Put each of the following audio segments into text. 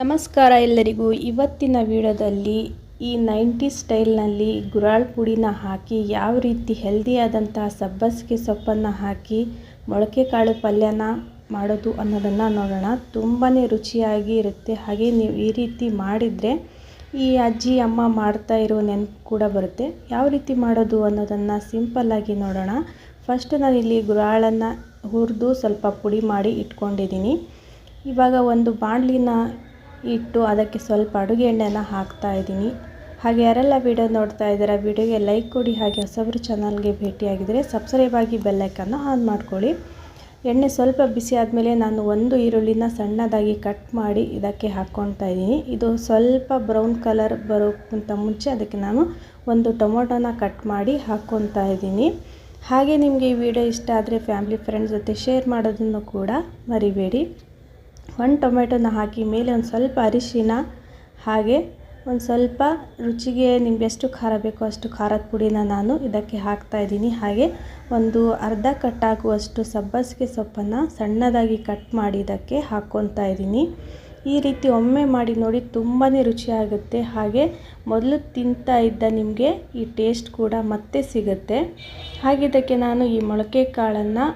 ನಮಸ್ಕಾರ ಎಲ್ಲರಿಗೂ. ಇವತ್ತಿನ ವಿಡಿಯೋದಲ್ಲಿ ಈ 90 ಸ್ಟೈಲ್ನಲ್ಲಿ ಗುರಾಳ್ ಪುಡಿನ ಹಾಕಿ ಯಾವ ರೀತಿ ಹೆಲ್ದಿಯಾದಂತಹ ಸಬ್ಬಸಿಗೆ ಸೊಪ್ಪನ್ನು ಹಾಕಿ ಮೊಳಕೆ ಕಾಳು ಪಲ್ಯನ ಮಾಡೋದು ಅನ್ನೋದನ್ನು ನೋಡೋಣ. ತುಂಬಾ ರುಚಿಯಾಗಿ ಇರುತ್ತೆ. ಹಾಗೆ ನೀವು ಈ ರೀತಿ ಮಾಡಿದರೆ ಈ ಅಜ್ಜಿ ಅಮ್ಮ ಮಾಡ್ತಾ ಇರೋ ನೆನಪು ಕೂಡ ಬರುತ್ತೆ. ಯಾವ ರೀತಿ ಮಾಡೋದು ಅನ್ನೋದನ್ನು ಸಿಂಪಲ್ಲಾಗಿ ನೋಡೋಣ. ಫಸ್ಟ್ ನಾನಿಲ್ಲಿ ಗುರಾಳನ್ನು ಹುರಿದು ಸ್ವಲ್ಪ ಪುಡಿ ಮಾಡಿ ಇಟ್ಕೊಂಡಿದ್ದೀನಿ. ಇವಾಗ ಒಂದು ಬಾಣಲಿನ ಇಟ್ಟು ಅದಕ್ಕೆ ಸ್ವಲ್ಪ ಅಡುಗೆ ಎಣ್ಣೆನ ಹಾಕ್ತಾ ಇದ್ದೀನಿ. ಹಾಗೆ ಯಾರೆಲ್ಲ ವಿಡಿಯೋ ನೋಡ್ತಾ ಇದ್ದೀರಾ ವಿಡಿಯೋಗೆ ಲೈಕ್ ಕೊಡಿ. ಹಾಗೆ ಹೊಸಬ್ರು ಚಾನಲ್ಗೆ ಭೇಟಿಯಾಗಿದ್ದರೆ ಸಬ್ಸ್ಕ್ರೈಬ್ ಆಗಿ ಬೆಲ್ ಐಕನ್ನ ಆನ್ ಮಾಡ್ಕೊಳ್ಳಿ. ಎಣ್ಣೆ ಸ್ವಲ್ಪ ಬಿಸಿ ಆದಮೇಲೆ ನಾನು ಒಂದು ಈರುಳ್ಳಿನ ಸಣ್ಣದಾಗಿ ಕಟ್ ಮಾಡಿ ಇದಕ್ಕೆ ಹಾಕ್ಕೊಳ್ತಾ ಇದ್ದೀನಿ. ಇದು ಸ್ವಲ್ಪ ಬ್ರೌನ್ ಕಲರ್ ಬರೋಕ್ಕಿಂತ ಮುಂಚೆ ಅದಕ್ಕೆ ನಾನು ಒಂದು ಟೊಮೊಟೊನ ಕಟ್ ಮಾಡಿ ಹಾಕ್ಕೊಳ್ತಾ ಇದ್ದೀನಿ. ಹಾಗೆ ನಿಮಗೆ ಈ ವಿಡಿಯೋ ಇಷ್ಟ ಆದರೆ ಫ್ಯಾಮಿಲಿ ಫ್ರೆಂಡ್ಸ್ ಜೊತೆ ಶೇರ್ ಮಾಡೋದನ್ನು ಕೂಡ ಮರಿಬೇಡಿ. ಒಂದು ಟೊಮೆಟೊನ ಹಾಕಿ ಮೇಲೆ ಒಂದು ಸ್ವಲ್ಪ ಅರಿಶಿನ, ಹಾಗೆ ಒಂದು ಸ್ವಲ್ಪ ರುಚಿಗೆ ನಿಮ್ಗೆ ಎಷ್ಟು ಖಾರ ಬೇಕೋ ಅಷ್ಟು ಖಾರದ ಪುಡಿನ ನಾನು ಇದಕ್ಕೆ ಹಾಕ್ತಾಯಿದ್ದೀನಿ. ಹಾಗೆ ಒಂದು ಅರ್ಧ ಕಟ್ಟಾಗುವಷ್ಟು ಸಬ್ಬಸಿಗೆ ಸೊಪ್ಪನ್ನು ಸಣ್ಣದಾಗಿ ಕಟ್ ಮಾಡಿ ಇದಕ್ಕೆ ಹಾಕ್ಕೊತಾ ಇದ್ದೀನಿ. ಈ ರೀತಿ ಒಮ್ಮೆ ಮಾಡಿ ನೋಡಿ, ತುಂಬಾ ರುಚಿಯಾಗುತ್ತೆ. ಹಾಗೆ ಮೊದಲು ತಿಂತಾ ಇದ್ದ ನಿಮಗೆ ಈ ಟೇಸ್ಟ್ ಕೂಡ ಮತ್ತೆ ಸಿಗುತ್ತೆ. ಹಾಗೆ ಇದಕ್ಕೆ ನಾನು ಈ ಮೊಳಕೆ ಕಾಳನ್ನು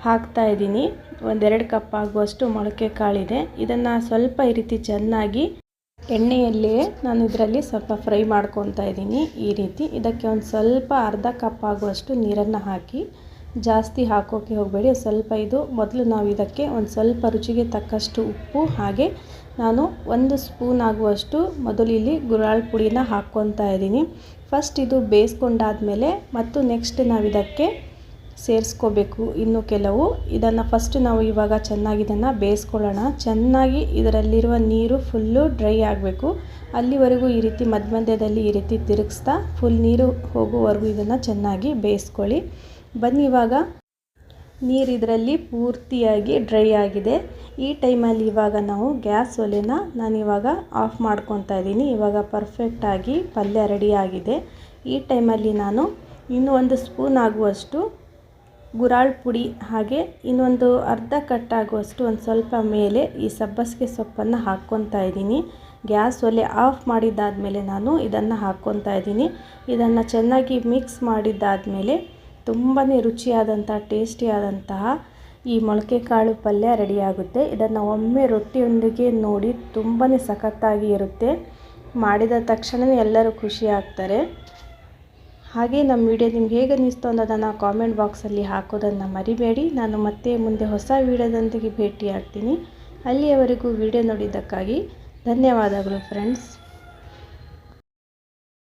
ಹಾಕ್ತಾ ಇದ್ದೀನಿ. 1-2 ಕಪ್ ಆಗುವಷ್ಟು ಮೊಳಕೆ ಕಾಳಿದೆ. ಇದನ್ನು ಸ್ವಲ್ಪ ಈ ರೀತಿ ಚೆನ್ನಾಗಿ ಎಣ್ಣೆಯಲ್ಲಿಯೇ ನಾನು ಇದರಲ್ಲಿ ಸ್ವಲ್ಪ ಫ್ರೈ ಮಾಡ್ಕೊತಾ ಇದ್ದೀನಿ. ಈ ರೀತಿ ಇದಕ್ಕೆ ಒಂದು ಸ್ವಲ್ಪ ಅರ್ಧ ಕಪ್ ಆಗುವಷ್ಟು ನೀರನ್ನು ಹಾಕಿ, ಜಾಸ್ತಿ ಹಾಕೋಕ್ಕೆ ಹೋಗಬೇಡಿ. ಸ್ವಲ್ಪ ಇದು ಮೊದಲು ನಾವು ಇದಕ್ಕೆ ಒಂದು ಸ್ವಲ್ಪ ರುಚಿಗೆ ತಕ್ಕಷ್ಟು ಉಪ್ಪು, ಹಾಗೆ ನಾನು 1 ಸ್ಪೂನ್ ಆಗುವಷ್ಟು ಮೊದಲು ಇಲ್ಲಿ ಗುರಾಳ್ ಪುಡಿನ ಹಾಕ್ಕೊತಾ ಇದ್ದೀನಿ. ಫಸ್ಟ್ ಇದು ಬೇಯಿಸ್ಕೊಂಡಾದಮೇಲೆ ಮತ್ತು ನೆಕ್ಸ್ಟ್ ನಾವು ಇದಕ್ಕೆ ಸೇರಿಸ್ಕೋಬೇಕು ಇನ್ನು ಕೆಲವು. ಇದನ್ನು ಫಸ್ಟ್ ನಾವು ಇವಾಗ ಚೆನ್ನಾಗಿ ಇದನ್ನು ಬೇಯಿಸ್ಕೊಳ್ಳೋಣ. ಚೆನ್ನಾಗಿ ಇದರಲ್ಲಿರುವ ನೀರು ಫುಲ್ಲು ಡ್ರೈ ಆಗಬೇಕು. ಅಲ್ಲಿವರೆಗೂ ಈ ರೀತಿ ಮಧ್ಯದಲ್ಲಿ ಈ ರೀತಿ ತಿರುಗಿಸ್ತಾ ಫುಲ್ ನೀರು ಹೋಗುವವರೆಗೂ ಇದನ್ನು ಚೆನ್ನಾಗಿ ಬೇಯಿಸ್ಕೊಳ್ಳಿ. ಬನ್ನಿ, ಇವಾಗ ನೀರು ಇದರಲ್ಲಿ ಪೂರ್ತಿಯಾಗಿ ಡ್ರೈ ಆಗಿದೆ. ಈ ಟೈಮಲ್ಲಿ ಇವಾಗ ನಾವು ಗ್ಯಾಸ್ ಒಲೆನ ನಾನಿವಾಗ ಆಫ್ ಮಾಡ್ಕೊತಾ ಇದ್ದೀನಿ. ಇವಾಗ ಪರ್ಫೆಕ್ಟಾಗಿ ಪಲ್ಯ ರೆಡಿಯಾಗಿದೆ. ಈ ಟೈಮಲ್ಲಿ ನಾನು ಇನ್ನೂ 1 ಸ್ಪೂನ್ ಆಗುವಷ್ಟು ಗುರಾಳ್ ಪುಡಿ, ಹಾಗೆ ಇನ್ನೊಂದು ಅರ್ಧ ಕಟ್ಟಾಗುವಷ್ಟು ಒಂದು ಸ್ವಲ್ಪ ಮೇಲೆ ಈ ಸಬ್ಬಸಿಗೆ ಸೊಪ್ಪನ್ನು ಹಾಕ್ಕೊತಾ ಇದ್ದೀನಿ. ಗ್ಯಾಸ್ ಒಲೆ ಆಫ್ ಮಾಡಿದ್ದಾದಮೇಲೆ ನಾನು ಇದನ್ನು ಹಾಕ್ಕೊತಾ ಇದ್ದೀನಿ. ಇದನ್ನು ಚೆನ್ನಾಗಿ ಮಿಕ್ಸ್ ಮಾಡಿದ್ದಾದಮೇಲೆ ತುಂಬಾ ರುಚಿಯಾದಂಥ ಟೇಸ್ಟಿಯಾದಂತಹ ಈ ಮೊಳಕೆ ಕಾಳು ಪಲ್ಯ ರೆಡಿಯಾಗುತ್ತೆ. ಇದನ್ನು ಒಮ್ಮೆ ರೊಟ್ಟಿಯೊಂದಿಗೆ ನೋಡಿ, ತುಂಬಾ ಸಖತ್ತಾಗಿ ಇರುತ್ತೆ. ಮಾಡಿದ ತಕ್ಷಣವೇ ಎಲ್ಲರೂ ಖುಷಿ ಆಗ್ತಾರೆ. ಹಾಗೆ ನಮ್ಮ ವಿಡಿಯೋ ನಿಮ್ಗೆ ಹೇಗೆ ಅನ್ನಿಸ್ತು ಅನ್ನೋದನ್ನು ಕಾಮೆಂಟ್ ಬಾಕ್ಸಲ್ಲಿ ಹಾಕೋದನ್ನು ಮರಿಬೇಡಿ. ನಾನು ಮತ್ತೆ ಮುಂದೆ ಹೊಸ ವಿಡಿಯೋದೊಂದಿಗೆ ಭೇಟಿಯಾಗ್ತೀನಿ. ಅಲ್ಲಿಯವರೆಗೂ ವಿಡಿಯೋ ನೋಡಿದ್ದಕ್ಕಾಗಿ ಧನ್ಯವಾದಗಳು ಫ್ರೆಂಡ್ಸ್.